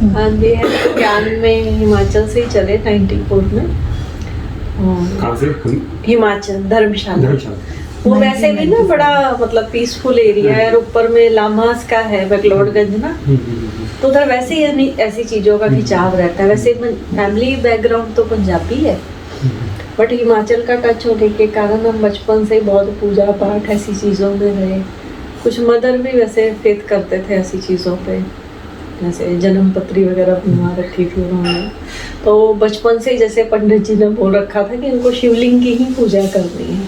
हाँ जी, ज्ञान में हिमाचल से ही चले 94 में। कहाँ से? हिमाचल, धर्मशाला। धर्मशाला। वो वैसे भी ना बड़ा मतलब पीसफुल एरिया है और ऊपर में लामास का है बकलोडगंज ना, तो उधर वैसे ही ऐसी चीजों का खिंचाव रहता है। वैसे फैमिली बैकग्राउंड तो पंजाबी है, बट हिमाचल का टच होने के कारण हम बचपन से ही बहुत पूजा पाठ ऐसी चीज़ों में रहे। कुछ मदर भी वैसे फेथ करते थे ऐसी चीज़ों पे, जैसे जन्म पत्री वगैरह बनवा रखी थी उन्होंने। तो बचपन से जैसे पंडित जी ने बोल रखा था कि इनको शिवलिंग की ही पूजा करनी है,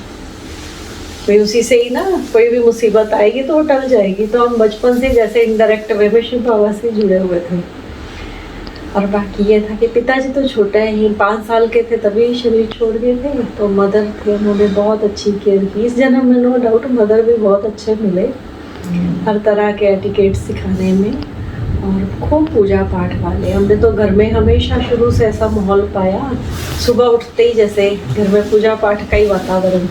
तो उसी से ही ना कोई भी मुसीबत आएगी तो वो टल जाएगी। तो हम बचपन से जैसे इनडायरेक्ट वे में शिव बाबा से जुड़े हुए थे। और बाकी ये था कि पिताजी तो छोटे ही 5 साल के थे तभी शरीर छोड़ गए थे, तो मदर थे, उन्होंने बहुत अच्छी केयर की। इस जन्म में नो डाउट मदर भी बहुत अच्छे मिले, हर तरह के एटिकेट सिखाने में और खूब पूजा पाठ वाले। हमने तो घर में हमेशा शुरू से ऐसा माहौल पाया, सुबह उठते ही जैसे घर में पूजा पाठ का ही वातावरण।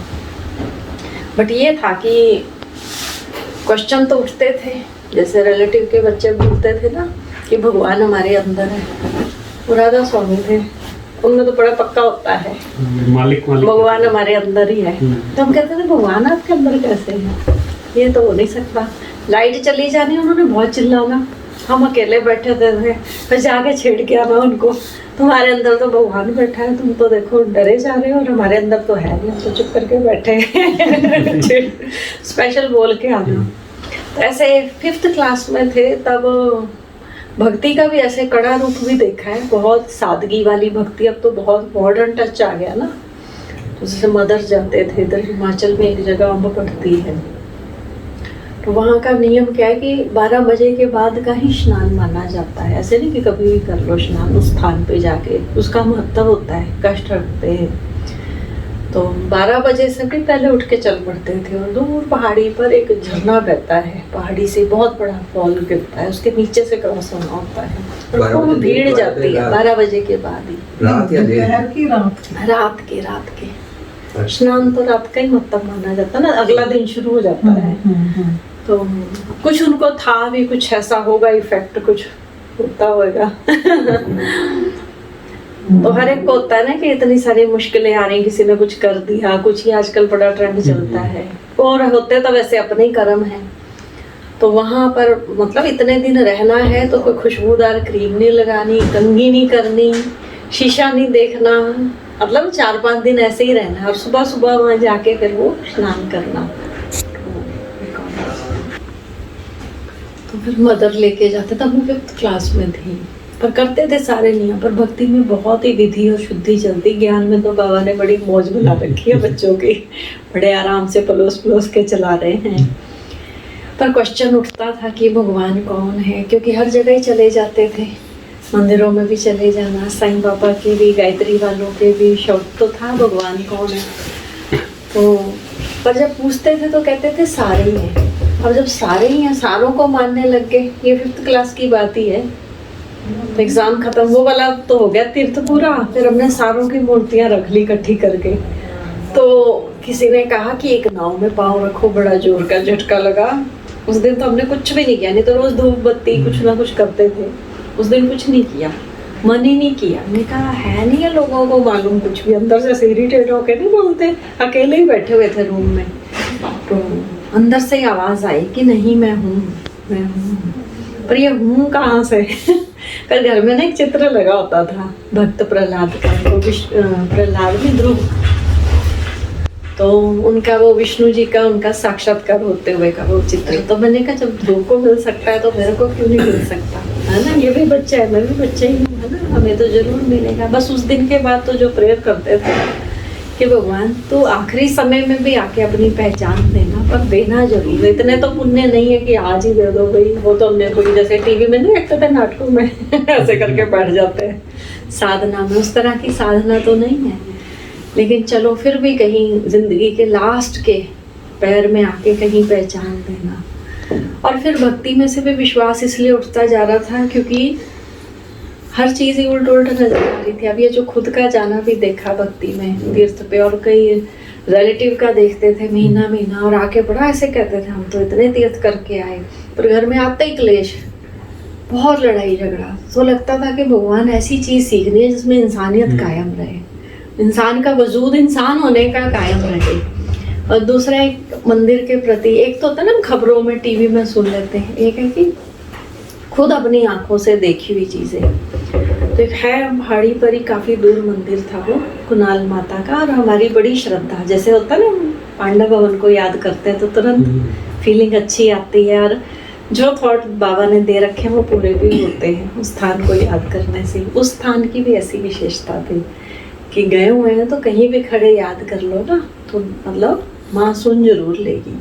बट ये था कि क्वेश्चन तो उठते थे, जैसे रिलेटिव के बच्चे बोलते थे ना कि भगवान हमारे अंदर है। राधा स्वामी थे, उनमें तो बड़ा पक्का होता है मालिक भगवान हमारे अंदर ही है। तो हम कहते थे भगवान आपके अंदर कैसे है, ये तो हो नहीं सकता। लाइट चली जानी, उन्होंने बहुत चिल्लाना, हम अकेले बैठे थे, फिर जाके छेड़ के आना उनको, तुम्हारे अंदर तो भगवान बैठा है, तुम तो देखो डरे जा रहे हो और हमारे अंदर तो है नहीं, तो चुप करके बैठे स्पेशल बोल के आना। तो ऐसे 5th क्लास में थे तब भक्ति का भी ऐसे कड़ा रूप भी देखा है, बहुत सादगी वाली भक्ति। अब तो बहुत मॉडर्न टच आ गया ना, तो जैसे मदर जाते थे इधर हिमाचल में एक जगह अम्ब पड़ती है, तो वहाँ का नियम क्या है कि 12 बजे के बाद का ही स्नान माना जाता है। ऐसे नहीं कि कभी भी कर लो स्नान उस स्थान पे जाके, उसका महत्व होता है, कष्ट रखते हैं। तो 12 बजे से भी पहले उठ के चल पड़ते थे और दूर पहाड़ी पर एक झरना बहता है, पहाड़ी से बहुत बड़ा फॉल गिरता है, उसके नीचे से क्रॉस होना होता है और खूब भीड़ जाती है 12 बजे के बाद ही। रात या दिन? रात के स्नान तो रात का ही मतलब माना जाता है ना, अगला दिन शुरू हो जाता है। तो कुछ उनको था भी, कुछ ऐसा होगा इफेक्ट, कुछ होता होगा तो हर एक को होता है ना कि इतनी सारी मुश्किलें आ रही, किसी ने कुछ कर दिया, कुछ ही आजकल बड़ा ट्रेंड चलता है, और होते तो वैसे अपने ही कर्म है। तो वहां पर मतलब इतने दिन रहना है तो कोई खुशबूदार क्रीम नहीं लगानी, कंघी नहीं करनी, शीशा नहीं देखना, मतलब 4-5 दिन ऐसे ही रहना है और सुबह सुबह वहां जाके फिर वो स्नान करना। तो फिर मदर लेके जाते, तब मैं 5th क्लास में थी, पर करते थे सारे नियम। पर भक्ति में बहुत ही विधि और शुद्धि चलती, ज्ञान में तो बाबा ने बड़ी मौज बना रखी है बच्चों की, बड़े आराम से पलोस पलोस के चला रहे हैं। पर क्वेश्चन उठता था कि भगवान कौन है, क्योंकि हर जगह ही चले जाते थे, मंदिरों में भी चले जाना, साईं बाबा के भी, गायत्री वालों के भी, शब्द तो था भगवान कौन है। तो पर जब पूछते थे तो कहते थे सारे ही हैं, और जब सारे ही हैं सारों को मानने लग गए। ये 5th क्लास की बात ही है, तो एग्जाम खत्म वो वाला तो हो गया तीर्थ पूरा, फिर हमने सारों की मूर्तियां रख ली इकट्ठी करके। तो किसी ने कहा कि एक नाव में पाँव रखो, बड़ा जोर का झटका लगा। उस दिन तो हमने कुछ भी नहीं किया, नहीं तो रोज धूप बत्ती कुछ ना कुछ करते थे, उस दिन कुछ नहीं किया, मन ही नहीं किया। हमने कहा है नहीं है लोगों को मालूम कुछ भी, अंदर से इरिटेट होके नहीं बोलते, अकेले ही बैठे हुए थे रूम में। तो अंदर से ही आवाज आई कि नहीं मैं हूँ, मैं हूँ। पर ये हूँ कहाँ से कल घर में ना एक चित्र लगा होता था भक्त प्रहलाद का, तो प्रहलाद में ध्रुव, तो उनका वो विष्णु जी का उनका साक्षात्कार होते हुए का वो चित्र। तो मैंने कहा जब ध्रुव को मिल सकता है तो मेरे को क्यों नहीं मिल सकता, है ना, ये भी बच्चा है, मैं भी बच्चा ही हूँ, है ना, हमें तो जरूर मिलेगा। बस उस दिन के बाद तो जो प्रेयर करते थे कि भगवान तो आखिरी समय में भी आके अपनी पहचान देना, पर देना जरूर, इतने तो पुण्य नहीं है कि आज ही दे दो भाई। वो तो हमने कोई जैसे टीवी में नहीं देखते थे नाटकों में ऐसे करके बैठ जाते हैं साधना में, उस तरह की साधना तो नहीं है। लेकिन चलो फिर भी कहीं जिंदगी के लास्ट के पैर में आके कहीं पहचान देना। और फिर भक्ति में से भी विश्वास इसलिए उठता जा रहा था क्योंकि हर चीज़ ही उल्ट उल्ट नजर आ रही थी। अब ये जो खुद का जाना भी देखा भक्ति में तीर्थ पे, और कई रिलेटिव का देखते थे महीना महीना, और आके बड़ा ऐसे कहते थे हम तो इतने तीर्थ करके आए, पर घर में आते ही क्लेश, बहुत लड़ाई झगड़ा। तो लगता था कि भगवान ऐसी चीज सीखनी है जिसमें इंसानियत कायम रहे, इंसान का वजूद इंसान होने का कायम रहे। और दूसरा एक मंदिर के प्रति, एक तो होता है ना खबरों में टीवी में सुन लेते हैं, एक है कि खुद अपनी आंखों से देखी हुई चीजें। तो एक है पहाड़ी पर ही काफी दूर मंदिर था वो, कुणाल माता का, और हमारी बड़ी श्रद्धा, जैसे होता है ना पांडव भवन को याद करते हैं तो तुरंत फीलिंग अच्छी आती है, और जो थॉट बाबा ने दे रखे हैं वो पूरे भी होते हैं उस स्थान को याद करने से। उस स्थान की भी ऐसी विशेषता थी कि गए हुए हैं तो कहीं भी खड़े याद कर लो ना, तो मतलब माँ सुन जरूर लेगी।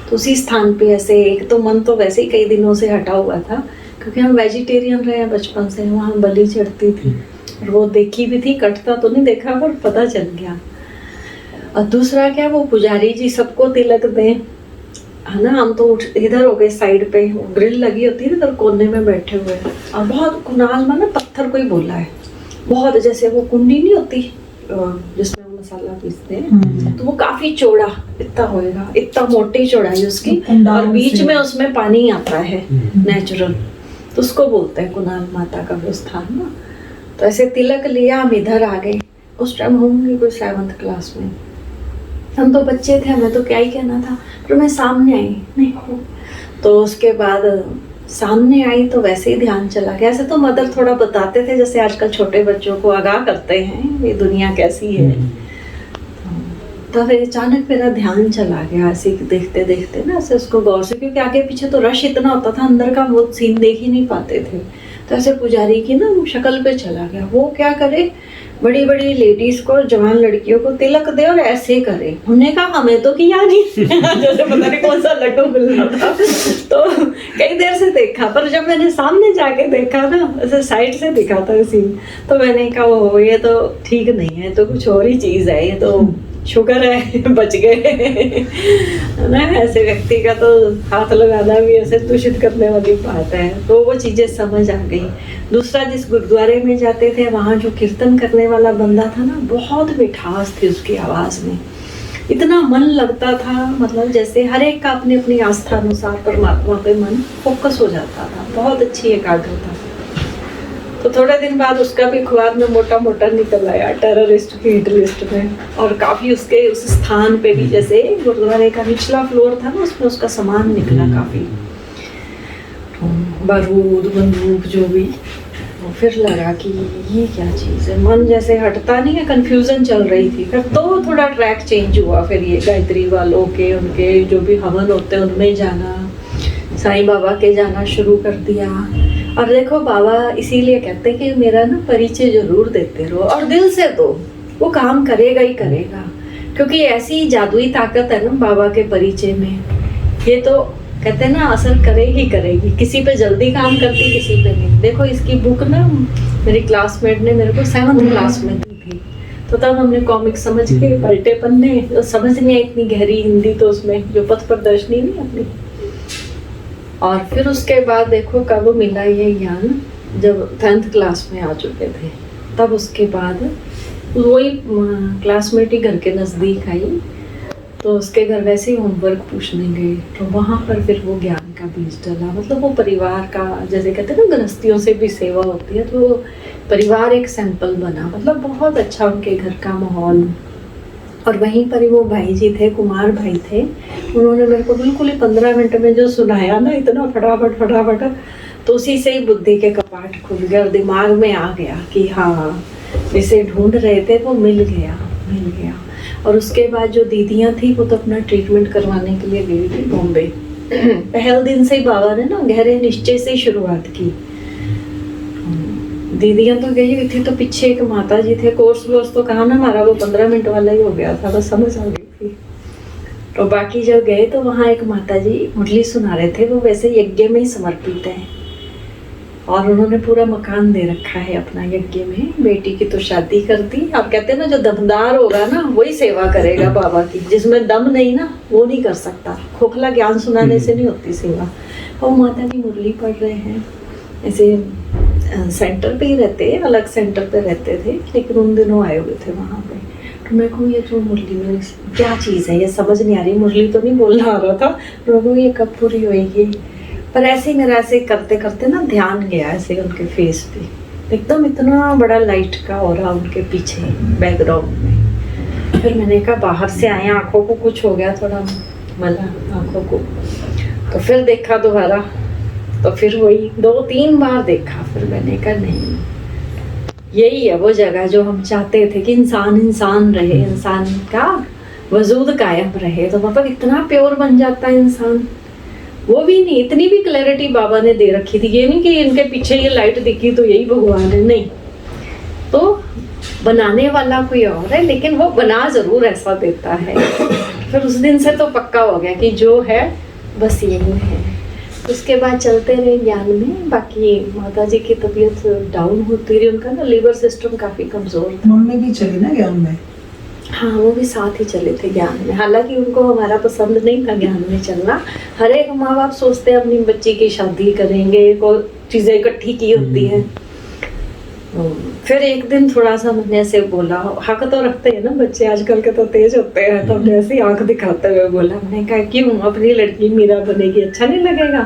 तो उसी स्थान पे ऐसे, एक तो मन तो वैसे ही कई दिनों से हटा हुआ था क्योंकि हम वेजिटेरियन रहे हैं बचपन से, वहाँ बलि चढ़ती थी और वो देखी भी थी, कटता तो नहीं देखा पर पता चल गया। और दूसरा क्या, वो पुजारी जी सबको तिलक दें, है ना, हम तो इधर हो गए साइड पे, ग्रिल लगी होती है इधर कोने में बैठे हुए हैं, और बहुत कुनाल में ना पत्थर कोई बोला है बहुत, जैसे वो कुंडी नहीं होती जिसमें मसाला पीसते हैं, तो वो काफी चौड़ा इतना होएगा, इतना मोटी चौड़ाई उसकी, और बीच में उसमें पानी आता है नेचुरल, तो उसको बोलते हैं कुणाल माता का वो स्थान ना। तो ऐसे तिलक लिया, हम इधर आ गए। उस टाइम होंगे कोई 7th क्लास में, हम तो बच्चे थे, हमें तो क्या ही कहना था, पर मैं सामने आई नहीं। तो उसके बाद सामने आई तो वैसे ही ध्यान चला गया। ऐसे तो मदर थोड़ा बताते थे, जैसे आजकल छोटे बच्चों को आगाह करते हैं ये दुनिया कैसी है। तो फिर अचानक मेरा ध्यान चला गया ऐसे देखते देखते ना, ऐसे उसको गौर से, क्योंकि आगे पीछे तो रश इतना होता था, अंदर का वो सीन देख ही नहीं पाते थे। तो ऐसे पुजारी की ना शक्ल पे चला गया, वो क्या करे, बड़ी बड़ी लेडीज को, जवान लड़कियों को तिलक दे और ऐसे करे। हमने कहा हमें तो किया नहीं जैसे पता नहीं कौन सा लड्डू मिल रहा था। तो कई देर से देखा, पर जब मैंने सामने जाके देखा ना, ऐसे साइड से दिखा था सीन, तो मैंने कहा वो ये तो ठीक नहीं है, तो कुछ और ही चीज है, ये तो शुक्र है बच गए ना। ऐसे व्यक्ति का तो हाथ लगाना भी ऐसे दूषित करने वाली बात है। तो वो चीजें समझ आ गई। दूसरा, जिस गुरुद्वारे में जाते थे वहाँ जो कीर्तन करने वाला बंदा था ना, बहुत मिठास थी उसकी आवाज में, इतना मन लगता था, मतलब जैसे हर एक का अपनी अपनी आस्था अनुसार परमात्मा पे मन फोकस हो जाता था, बहुत अच्छी एकाग्रता। तो थोड़े दिन बाद उसका भी अखबार में मोटा मोटा निकल आया टेररिस्ट की हिट लिस्ट में, और काफी उसके उस स्थान पे भी, जैसे गुरुद्वारे का निचला फ्लोर था ना, उसमें उसका सामान निकला काफी, बारूद बंदूक जो भी। तो फिर लगा कि ये क्या चीज़ है, मन जैसे हटता नहीं है, कंफ्यूजन चल रही थी। फिर तो थोड़ा ट्रैक चेंज हुआ, फिर ये गायत्री वालों के उनके जो भी हवन होते हैं उनमें जाना, साईं बाबा के जाना शुरू कर दिया। और देखो बाबा इसीलिए कहते हैं कि मेरा ना परिचय जरूर देते रहो, और दिल से दो, वो काम करेगा ही करेगा, क्योंकि ऐसी जादुई ताकत है ना बाबा के परिचय में। ये तो कहते हैं ना असर करेगी करेगी, किसी पे जल्दी काम करती, किसी पे नहीं। देखो इसकी बुक ना मेरी क्लासमेट ने मेरे को 7th क्लास में दी थी, तो तब हमने कॉमिक समझ के पलटे पन्ने, तो समझ नहीं आई इतनी गहरी हिंदी, तो उसमें जो पथ प्रदर्शनी नहीं अपनी। और फिर उसके बाद देखो कब मिला ये ज्ञान, जब 10th क्लास में आ चुके थे, तब उसके बाद वही क्लासमेट ही घर के नज़दीक आई, तो उसके घर वैसे ही होमवर्क पूछने गए, तो वहाँ पर फिर वो ज्ञान का बीज डला। मतलब वो परिवार का, जैसे कहते हैं ना गृहस्थियों से भी सेवा होती है, तो परिवार एक सैंपल बना, मतलब बहुत अच्छा उनके घर का माहौल। और वहीं पर ही वो भाई जी थे, कुमार भाई थे, उन्होंने मेरे को बिल्कुल ही 15 मिनट में जो सुनाया ना, इतना फटाफट फटाफट, तो उसी से ही बुद्धि के कपाट खुल गए और दिमाग में आ गया कि हाँ जिसे ढूंढ रहे थे वो मिल गया। और उसके बाद जो दीदियाँ थी वो तो अपना ट्रीटमेंट करवाने के लिए गई थी बॉम्बे। पहले दिन से ही बाबा ने ना गहरे निश्चय से शुरुआत की। दीदियाँ तो गई हुई थी, तो पीछे एक माता जी थे, कोर्स तो कहा ना हमारा, वो 15 मिनट वाला ही हो गया था, बस समझ आ गई थी। तो बाकी जब गए तो वहाँ एक माता जी मुरली सुना रहे थे, वो वैसे यज्ञ में ही समर्पित है, और उन्होंने पूरा मकान दे रखा है अपना यज्ञ में। बेटी की तो शादी कर दी। अब कहते हैं ना जो दमदार होगा ना वही सेवा करेगा बाबा की, जिसमें दम नहीं ना वो नहीं कर सकता। खोखला ज्ञान सुनाने से नहीं होती सेवा। और माता जी मुरली पढ़ रहे हैं, ऐसे सेंटर पे ही रहते, अलग सेंटर पे रहते थे, लेकिन उन दिनों आए हुए थे वहाँ पे। तो मैं कहूँ ये जो मुरली में क्या चीज़ है, ये समझ नहीं आ रही, मुरली तो नहीं बोलना आ रहा था। तो मैं कहूँ ये कब पूरी होएगी। पर ऐसे ही मेरा ऐसे करते करते ना ध्यान गया ऐसे उनके फेस पे, एकदम इतना बड़ा लाइट का ऑरा उनके पीछे बैकग्राउंड में। फिर मैंने कहा बाहर से आए, आंखों को कुछ हो गया, थोड़ा मला आंखों को, तो फिर देखा दोबारा, तो फिर वही 2-3 बार देखा। फिर मैंने कहा नहीं, यही है वो जगह जो हम चाहते थे कि इंसान इंसान रहे, इंसान का वजूद कायम रहे। तो मतलब इतना प्योर बन जाता है इंसान। वो भी नहीं, इतनी भी क्लैरिटी बाबा ने दे रखी थी। ये नहीं कि इनके पीछे ये लाइट दिखी तो यही भगवान है, नहीं। तो बनाने वाला कोई और है, लेकिन वो बना जरूर ऐसा देता है। फिर उस दिन से तो पक्का हो गया कि जो है बस यही है। उसके बाद चलते रहे ज्ञान में। बाकी माता जी की तबीयत डाउन होती रही, उनका ना लीवर सिस्टम काफ़ी कमज़ोर था। मम्मी भी चली ना ज्ञान में? हाँ, वो भी साथ ही चले थे ज्ञान में। हालांकि उनको हमारा पसंद नहीं था ज्ञान में चलना। हर एक माँ बाप सोचते हैं अपनी बच्ची की शादी करेंगे, कोई चीज़ें इकट्ठी की होती हैं। फिर एक दिन थोड़ा सा मैंने ऐसे बोला, हक तो रखते हैं ना बच्चे, आजकल के तो तेज होते हैं, तो हमने ऐसे आंख दिखाते हुए बोला, मैंने कहा क्यों, अपनी लड़की मीरा बनेगी, अच्छा नहीं लगेगा?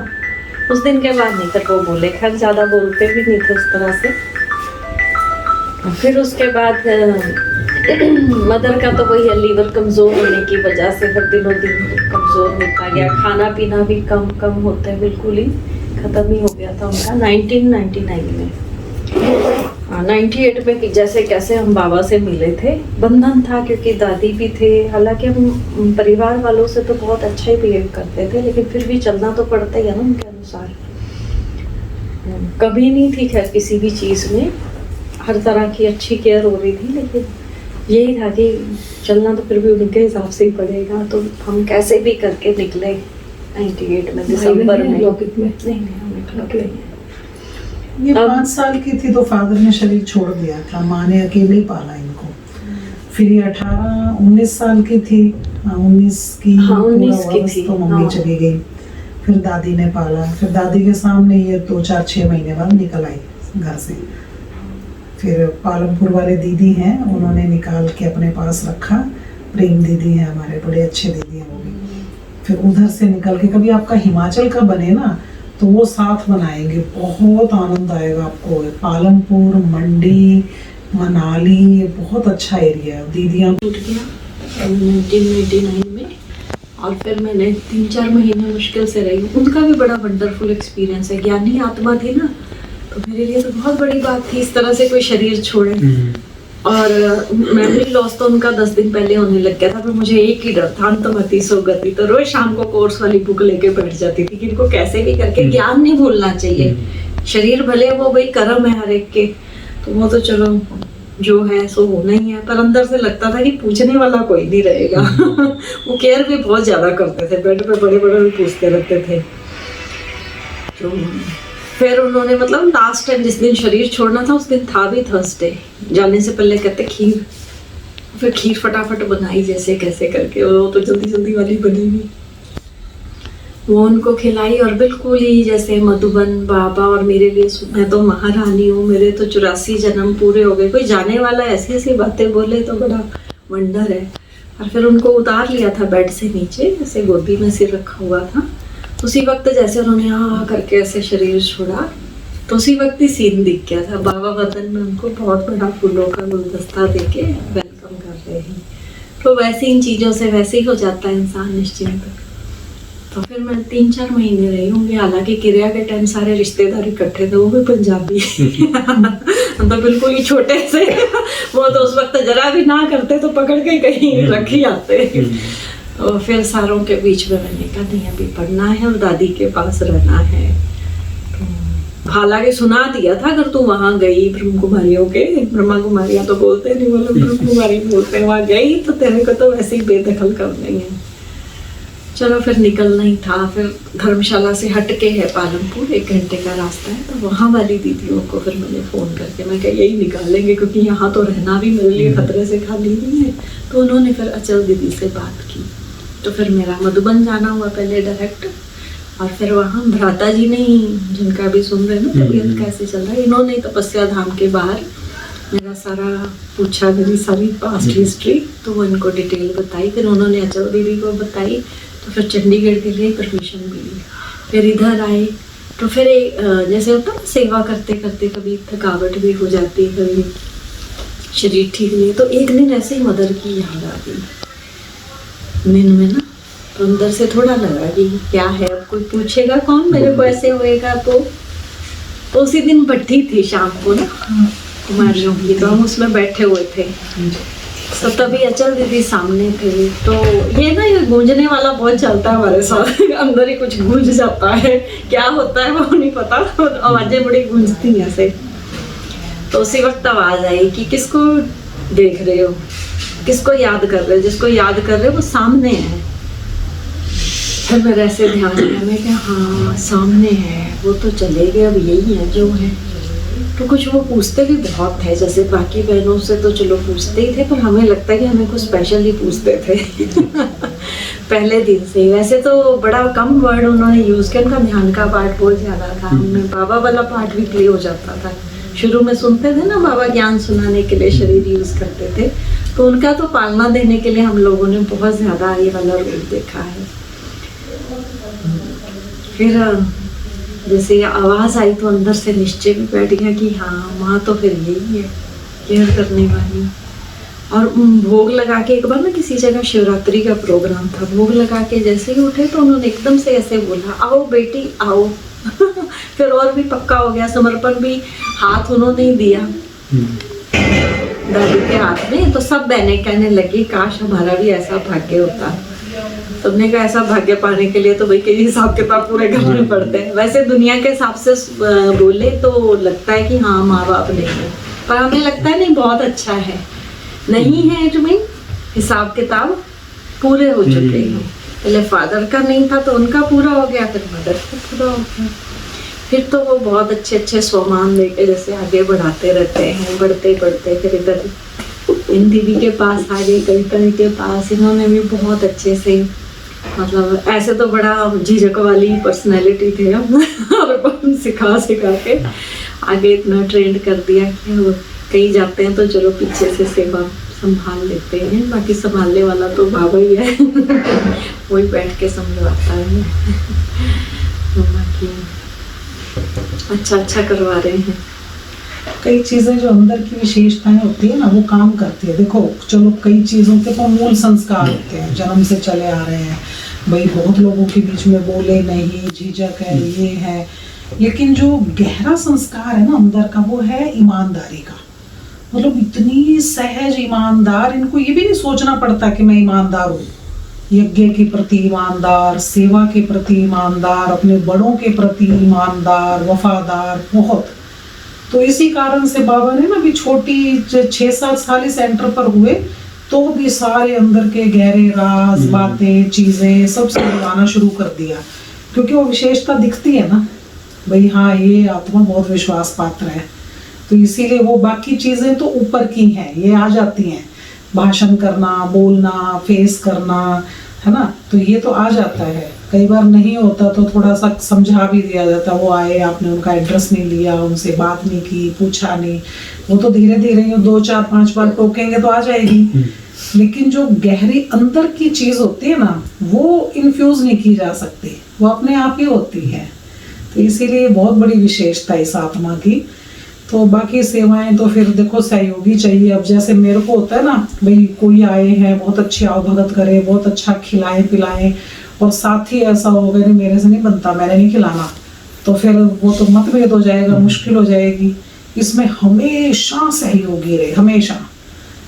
उस दिन के बाद नहीं फिर वो बोले, खैर ज़्यादा बोलते भी नहीं थे उस तरह से। फिर उसके बाद मदर का तो वही है, लीवर कमज़ोर होने की वजह से फिर दिनों दिन कमज़ोर होता गया। खाना पीना भी कम कम होता है, बिल्कुल ही ख़त्म ही हो गया था उनका 1999 में। 98 में जैसे कैसे हम बाबा से मिले थे, बंधन था क्योंकि दादी भी थे। हालांकि हम परिवार वालों से तो बहुत अच्छा ही बिहेव करते थे, लेकिन फिर भी चलना तो पड़ता ही है ना उनके अनुसार। कभी नहीं थी खैर किसी भी चीज़ में, हर तरह की अच्छी केयर हो रही थी, लेकिन यही था कि चलना तो फिर भी उनके हिसाब से ही पड़ेगा। तो हम कैसे भी करके निकले 98 में दिसंबर में। लौकिक में नहीं हम निकले नहीं। ये 5 साल की थी तो फादर ने शरीर छोड़ दिया था, माँ ने अकेले ही पाला इनको। फिर ये 18-19 साल की थी, 19 की, हाँ, 19 पूरा की वर्ष थी, तो मम्मी हाँ। चली गई। फिर दादी ने पाला, फिर दादी के सामने ये 2-4-6 महीने बाद निकल आई घर से। फिर पालमपुर वाले दीदी हैं, उन्होंने निकाल के अपने पास रखा। प्रेम दीदी हैं हमारे, बड़े अच्छे दीदी हैं वो भी। फिर उधर से निकल के, कभी आपका हिमाचल का बने ना तो वो साथ बनाएंगे, बहुत आनंद आएगा आपको। पालमपुर, मंडी, मनाली, ये बहुत अच्छा एरिया है। दीदियाँ टूट गया 1989 में, और फिर मैंने 3-4 महीने मुश्किल से रही। उनका भी बड़ा वंडरफुल एक्सपीरियंस है। ज्ञानी आत्मा थी ना, तो मेरे लिए तो बहुत बड़ी बात थी इस तरह से कोई शरीर छोड़े। और मेमोरी लॉस तो उनका 10 दिन पहले होने लग गया था, पर मुझे एक ही डर था, अंतमति सोगति। तो रोज शाम को कोर्स वाली बुक लेके बैठ जाती थी कि इनको कैसे भी करके ज्ञान नहीं भूलना चाहिए। शरीर भले वो भाई कर्म है हर एक के, तो वो तो चलो जो है सो होना ही है, पर अंदर से लगता था कि पूछने वाला कोई नहीं रहेगा। वो केयर भी बहुत ज्यादा करते थे, बेड पे बड़े बड़े पूछते रहते थे। तो फिर उन्होंने मतलब लास्ट टाइम जिस दिन शरीर छोड़ना था उस दिन था भी थर्सडे। जाने से पहले कहते खीर, फिर खीर फटाफट बनाई जैसे कैसे करके, वो तो जल्दी जल्दी वाली बनेगी, वो उनको खिलाई। और बिल्कुल ही जैसे मधुबन बाबा और मेरे लिए, मैं तो महारानी हूँ, मेरे तो 84 जन्म पूरे हो गए। कोई जाने वाला ऐसी ऐसी बातें बोले तो बड़ा वंडर है। और फिर उनको उतार लिया था बेड से नीचे, जैसे गोदी में सिर रखा हुआ था। उसी वक्त जैसे उन्होंने हाँ करके ऐसे शरीर छोड़ा, तो उसी वक्त ही सीन दिख गया था। बाबा वतन में उनको बहुत बड़ा फूलों का गुलदस्ता देके वेलकम कर रहे हैं। तो वैसे इन चीज़ों से वैसे ही हो जाता है इंसान निश्चिंत। तो फिर मैं 3-4 महीने रही होंगी। हालांकि क्रिया के टाइम सारे रिश्तेदार इकट्ठे थे, वो भी पंजाबी। हम तो बिल्कुल ही छोटे से, वो तो उस वक्त जरा भी ना करते तो पकड़ के कहीं रख ही आते। और फिर सारों के बीच में मैंने कहा नहीं अभी पढ़ना है और दादी के पास रहना है। तो हालांकि सुना दिया था अगर तू वहाँ गई ब्रह्म कुमारियों के, ब्रह्मा कुमारियाँ तो बोलते नहीं, बोलो ब्रह्म कुमारी बोलते हैं, वहाँ गई तो तेरे को तो वैसे ही बेदखल कर देंगे। चलो फिर निकलना ही था। फिर धर्मशाला से हट के है पालमपुर, 1 घंटे का रास्ता है। तो वहाँ वाली दीदियों को फिर मैंने फ़ोन करके मैं कहा यही निकालेंगे, क्योंकि यहाँ तो रहना भी मेरे लिए खतरे से खाली नहीं है। तो उन्होंने फिर अचल दीदी से बात की। तो फिर मेरा मधुबन जाना हुआ पहले डायरेक्ट, और फिर वहाँ भ्राता जी ने, जिनका भी सुन रहे ना तबीयत कैसे चल रहा है, इन्होंने तपस्या धाम के बाहर मेरा सारा पूछा, मेरी सारी पास्ट हिस्ट्री, तो वो इनको डिटेल बताई। फिर उन्होंने अचल दीदी को बताई, तो फिर चंडीगढ़ के लिए परमिशन मिली। फिर इधर आए तो फिर जैसे होता है ना, सेवा करते करते कभी थकावट भी हो जाती, कभी शरीर ठीक नहीं, तो एक दिन ऐसे ही मदर की याद आ गई नींद में ना, तो अंदर से थोड़ा लगा कि क्या है, अब कोई पूछेगा कौन, मेरे को ऐसे होएगा तो उसी दिन भट्टी थी शाम को ना कुमारियों की, तो हम उसमें बैठे हुए थे, तो तभी अचल दीदी सामने थे। तो ये ना, ये गूंजने वाला बहुत चलता है हमारे साथ अंदर ही कुछ गूंज जाता है, क्या होता है वो नहीं पता, आवाजें बड़ी गूंजती हैं ऐसे। तो उसी वक्त आवाज आई कि किसको देख रहे हो, किसको याद कर रहे हो, जिसको याद कर रहे हो वो सामने है। फिर मेरा ऐसे ध्यान दिया, मैं क्या हाँ सामने है, वो तो चले गए, अब यही है जो है। तो कुछ वो पूछते भी बहुत है, जैसे बाकी बहनों से तो चलो पूछते ही थे, पर हमें लगता है कि हमें कुछ स्पेशल ही पूछते थे पहले दिन से। वैसे तो बड़ा कम वर्ड उन्होंने यूज किया, उनका ध्यान का पाठ बहुत ज्यादा था, हमें बाबा वाला पाठ भी प्ले हो जाता था। शुरू में सुनते थे ना, बाबा ज्ञान सुनाने के लिए शरीर यूज करते थे, तो उनका तो पालना देने के लिए हम लोगों ने बहुत ज्यादा ये वाला रूप देखा है। फिर जैसे आवाज आई तो अंदर से निश्चय भी बैठ गया कि हाँ माँ तो फिर यही है, केयर करने वाली। और भोग लगा के एक बार ना किसी जगह शिवरात्रि का प्रोग्राम था, भोग लगा के जैसे ही उठे तो उन्होंने एकदम से ऐसे बोला, आओ बेटी आओ फिर और भी पक्का हो गया, समर्पण भी हाथ उन्होंने ही दिया दादी के हाथ में। तो सब बहनें कहने लगी काश हमारा भी ऐसा भाग्य होता। तुमने कहा ऐसा भाग्य पाने के लिए तो भाई कई हिसाब किताब पूरे करने पड़ते हैं। वैसे दुनिया के हिसाब से बोले तो लगता है कि हाँ माँ बाप नहीं है, पर हमें लगता है नहीं बहुत अच्छा है, नहीं है इट मीन हिसाब किताब पूरे हो चुके हैं। पहले फादर का नहीं था तो उनका पूरा हो गया, फिर मदर का पूरा हो गया। फिर तो वो बहुत अच्छे अच्छे स्वमान लेके जैसे आगे बढ़ाते रहते हैं, बढ़ते बढ़ते फिर इधर इन दीदी के पास आ गए, कविता के पास। इन्होंने भी बहुत अच्छे से, मतलब ऐसे तो बड़ा झिझक वाली पर्सनैलिटी थे हम सिखा के आगे इतना ट्रेंड कर दिया कि वो कहीं जाते हैं तो चलो पीछे से सेवा संभाल लेते हैं, बाकी संभालने वाला तो बाबा ही है वही बैठ के समझवाता है बाकी अच्छा अच्छा करवा रहे हैं। कई चीजें जो अंदर की विशेषताएं होती है ना वो काम करती है। देखो चलो कई चीजों के तो मूल संस्कार होते हैं, जन्म से चले आ रहे हैं, भाई बहुत लोगों के बीच में बोले नहीं, झिझक है, ये है, लेकिन जो गहरा संस्कार है ना अंदर का वो है ईमानदारी का। मतलब इतनी सहज ईमानदार, इनको ये भी नहीं सोचना पड़ता कि मैं ईमानदार हूँ। यज्ञ के प्रति ईमानदार, सेवा के प्रति ईमानदार, अपने बड़ों के प्रति ईमानदार, वफादार बहुत। तो इसी कारण से बाबा ने ना भी छोटी 6-7 साल सेंटर पर हुए तो भी सारे अंदर के गहरे राज बातें चीजें सब समझाना शुरू कर दिया, क्योंकि वो विशेषता दिखती है ना भाई हाँ ये आत्मा बहुत विश्वास पात्र है। तो इसीलिए वो बाकी चीजें तो ऊपर की हैं, ये आ जाती हैं, भाषण करना, बोलना, फेस करना, है ना, तो ये तो आ जाता है। कई बार नहीं होता तो थोड़ा सा समझा भी दिया जाता, वो आए आपने उनका एड्रेस नहीं लिया, उनसे बात नहीं की, पूछा नहीं, वो तो धीरे धीरे 2-4-5 बार टोकेंगे तो आ जाएगी। लेकिन जो गहरी अंदर की चीज होती है ना वो इन्फ्यूज नहीं की जा सकती, वो अपने आप ही होती है। तो इसीलिए बहुत बड़ी विशेषता इस आत्मा की। तो बाकी सेवाएं तो फिर देखो सहयोगी चाहिए। अब जैसे मेरे को होता है ना भाई कोई आए हैं बहुत अच्छी आवभगत करे, बहुत अच्छा खिलाएं पिलाएं, और साथ ही ऐसा होगा नहीं मेरे से नहीं बनता, मैंने नहीं खिलाना, तो फिर वो तो मतभेद हो जाएगा, मुश्किल हो जाएगी। इसमें हमेशा सहयोगी रहे, हमेशा।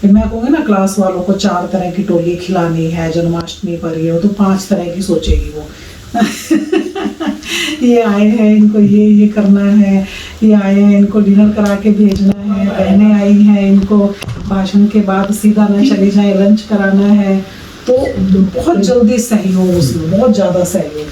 मैं कहूँगी ना क्लास वालों को 4 तरह की टोली खिलानी है जन्माष्टमी पर, ये तो 5 तरह की सोचेगी वो ये आए हैं इनको ये करना है, ये आए हैं इनको डिनर करा के भेजना है, बहनें आई हैं इनको भाषण के बाद सीधा ना चली जाए, लंच कराना है। तो बहुत जल्दी सहयोग, उसमें बहुत ज़्यादा सहयोग।